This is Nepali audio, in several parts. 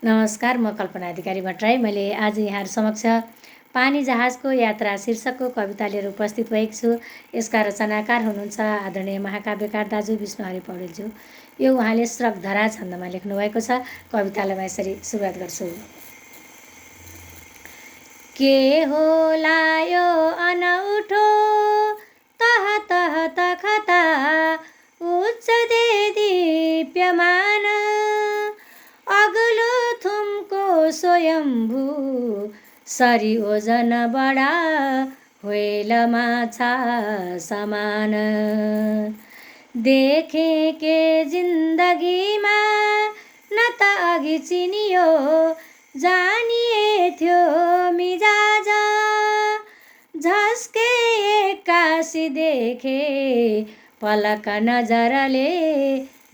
नमस्कार, म कल्पना अधिकारी भट्टराई। मैले आज यहाँहरू समक्ष पानी जहाजको यात्रा शीर्षकको कविता लिएर उपस्थित भएको छु। यसका रचनाकार हुनुहुन्छ आदरणीय महाकाव्यकार दाजु विष्णुहरि पौडेलज्यू। यो उहाँले स्रगधरा छन्दमा लेख्नुभएको छ। कवितालाई म यसरी सुरुवात गर्छु। के होला यो अनौठो तह तह तखता उच्च दे दीप्यमान अग्लो थुमको स्वयम्भू सरी ओजन बडा व्हेल माछा समान देखे के जिन्दगीमा न त अघि चिनियो जानिए थियो मिजाज झस्के एक्कासी देखे पलक नजरले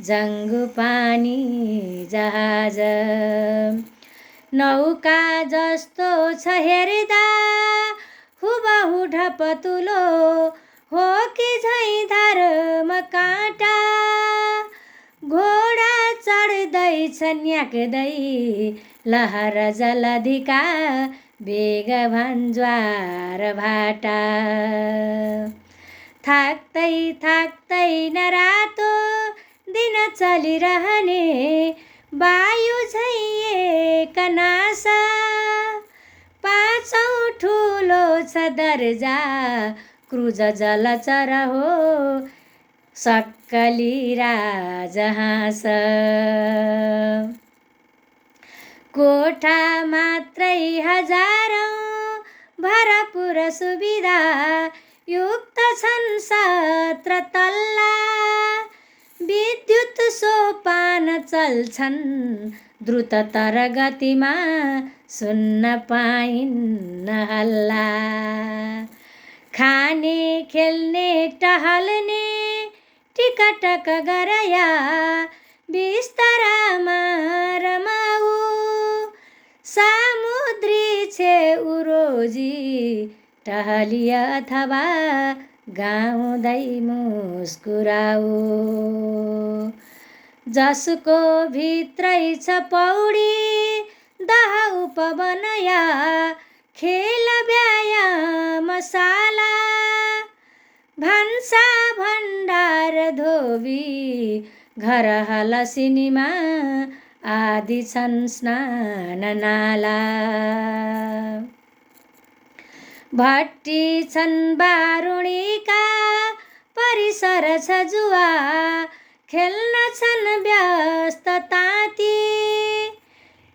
जङ्गु पानी जहाज नौका जस्तो छ हेर्दा हुबहु ढपतुलो हो कि झैँ धर्म काँटा घोडा चढ्दैछ न्याक्दै लहर जलधिका बेग भन्ज्वार भाटा थाक्दै थाक्दैन रातो दिन चलिरहने वायु झैँ एक नासा पाँचौँ ठुलो छ दर्जा क्रुज जलचर हो सक्कली राजहाँस कोठा मात्रै हजारौँ भरपुर सुविधा युक्त छन् 17 तल्ला विद्युत सोपान चल्छन् द्रुततर गतिमा सुन्न पाइन्न हल्ला खाने खेल्ने टहल्ने टिकटक गरया बिस्तरामा रमाऊ सामुद्री छेउ रोजी टहली अथवा गाउँदै मुस्कुराऊ जसको भित्रै छ पौडी दह उपवनया खेल व्यायामशाला भन्सा भण्डार धोबी घर हल सिनेमा आदि छन् स्नान नाला भट्टी छन् बारुणीका परिसर छ जुवा खेल्न छन् व्यस्त ताती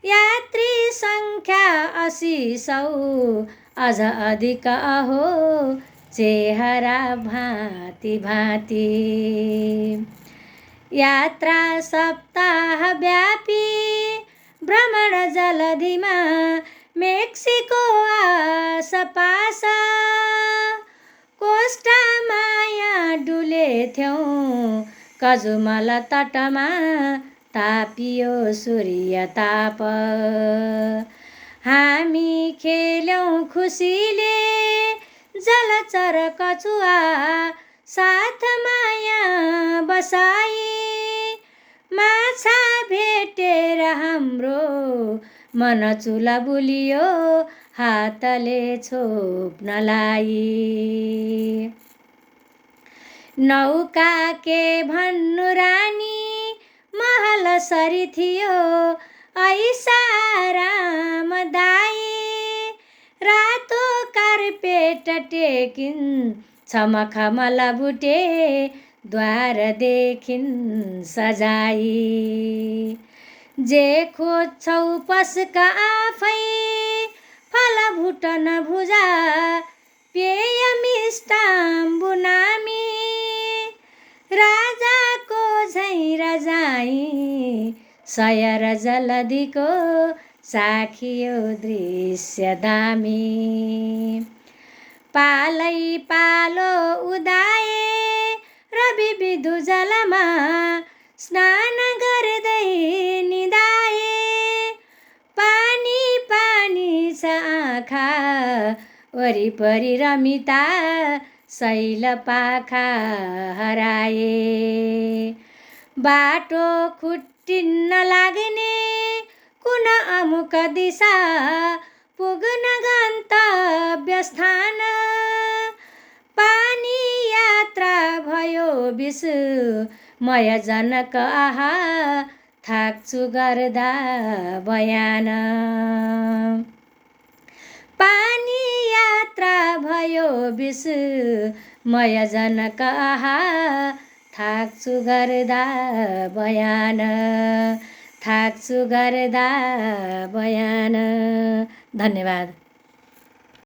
यात्री सङ्ख्या 80,000 अझ अधिक अहो चेहरा भाँति भाँति यात्रा सप्ताह व्यापी भ्रमण जलधिमा मेक्सिको आसपास कोस्टा माया डुलेथ्यौँ कजुमल तटमा तापियो सूर्य ताप हामी खेल्यौँ खुसीले जलचर कछुवा साथ माया बसाई माछा भेटेर हाम्रो मन चुला बुलियो हातले छोप्नलाई नौका के भन्नु रानी महल सरी थियो ऐसा आरामदायी रातो कार्पेट टेकिन् छमखमल बुटे द्वारदेखिन् सजाई जे खोज्छौ पस्क आफै फल भुटन भुजा पेय मिष्टाम्बु नामी राजाको झैँ रजाई सयर जलधिको साखियो दृश्य दामी पालै पालो उदाए रवि विधु जलमा स्नान गर्दै निदाए पानी पानी छ आँखा वरिपरि रमिता शैल पाखा हराए बाटो खुट्टिन्न लाग्ने कुन अमुक दिशा पुग्न गन्तव्यस्थान पानी यात्रा भयो विस्मयजनक आहा थाक्छु गर्दा बयान पानी यात्रा भयो विस्मयजनक आहा थाक्छु गर्दा बयान थाक्छु गर्दा बयान। धन्यवाद।